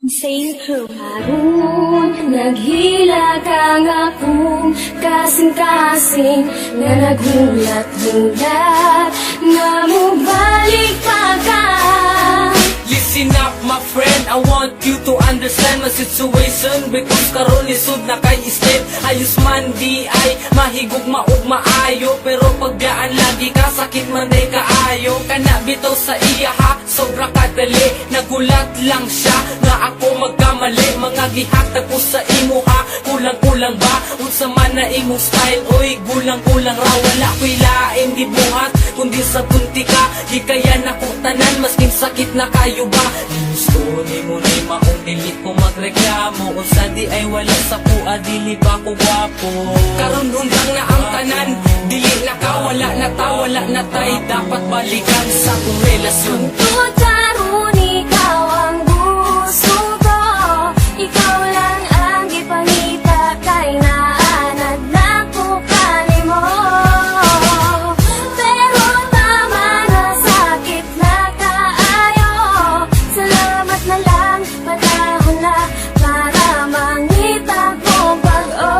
Saint Crew. Harun, naghila kang akong kasing-kasing nga naghulat-hulat nga mubalik pa ka. Listen up my friend, I want you to understand my situation. Because karon lisod na kay state. Ayos man di ay mahigugma ug maayo, pero pagbiyaan lagi ka sakit man day kaayo. Kana bitaw sa iya ha, sobra kadali. Nagulat lang siya nga ako magkamali. Mga gihatag ko sa imo ha, kulang-kulang ba? Unsa man na imong style, oy gulang-kulang ra. Wala ko'y lain di buhat, kundi sa tunti ka. Di kaya nako tanan, maskin sakit na kayo ba? Gusto ni mo ni maong dili ko magreklamo. Unsa di ay wala sa pua, dili ba ko gwapo? Karon undang na ang tanan, dili na ka, wala na ta, wala na tay. Dapat balikan sa kong relasyon. Tutaron, ikaw ang gusto ko. Ikaw lang ang gipangita kay naanad na ko kanimo. Pero tama na, sakit na kaayo. Salamat na lang, panahon na para mangita kong pag-o.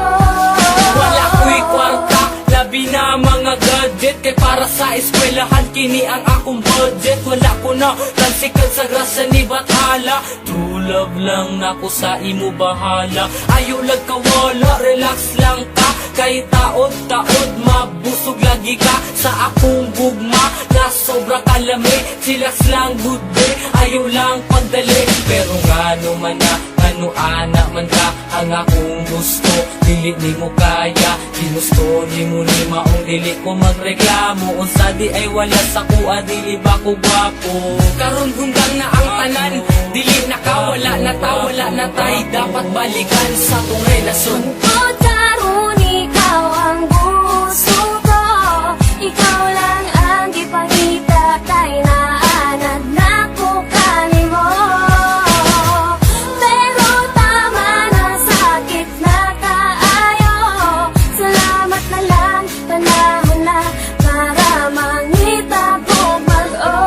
Wala ko'y kwarta, labi na mga gadget. Kay para sa eskwelahan, kini ang akong budget. Wala ko na tansikan sa grasa ni Bathala. True love lang nako sa imo bahala. Ayaw lag kawala, relax lang ka. Kay taod-taod, mabusog lagi ka sa akong gugma. Na sobra kalami, chillax lang good day. Ayaw lang pagdali, pero ngano man na, ano ana man ka ang akong gusto. Dili ni mo kaya, ginusto ni mo ni maong dili ko magreklamo. Unsa di ay wala sa kuha, dili ba ko gwapo? Karon hunggang na ang tanan, dili na ka, wala na ta, wala na tay. Dapat balikan sa kong relasyon. Tutaron, ikaw ang gusto ko. Ikaw lang ang gipangita kay naanad na ko kanimo. Pero tama na, sakit na kaayo. Salamat na lang, panahon na para mangita ko pag-o.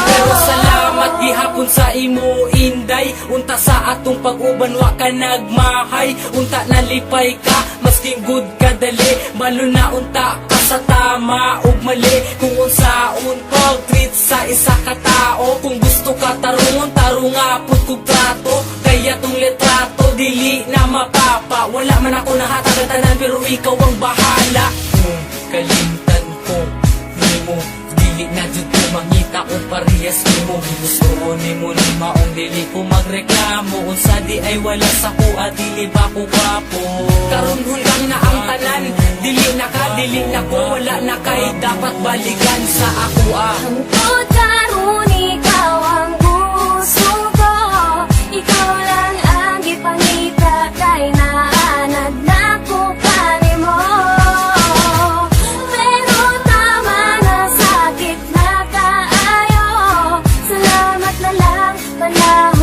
Pero salamat gihapon sa imo inday. Unta sa atong pag-uban wa ka nagmahay. Unta nalipay ka, masking good ka dali. Malo na unta ka sa tama ug mali. Kung unsaon pag-treat sa isa ka tao. Kung gusto ka tarungon, tarunga pud kog trato. Kaya tong litrato dili na mapapa. Wala man ako nahatag tanan, pero ikaw ang bahala. Kung kalimtan ko nimo, dili na jud ko mangita o parehas nimo. Gusto ni mo ni maong dili ko magreklamo. Unsa di ay wala sa kuha, dili ba ko gwapo? Karon hunggang na ang tanan, dili na ka, dili na ko, wala na kay. Dapat balikan sa ako ah. Ang tutaron, ikaw ang gusto ko. Ikaw lang ang gipangita kay naanad na ko kanimo. Pero tama na, sakit na kaayo. Salamat na lang, panahon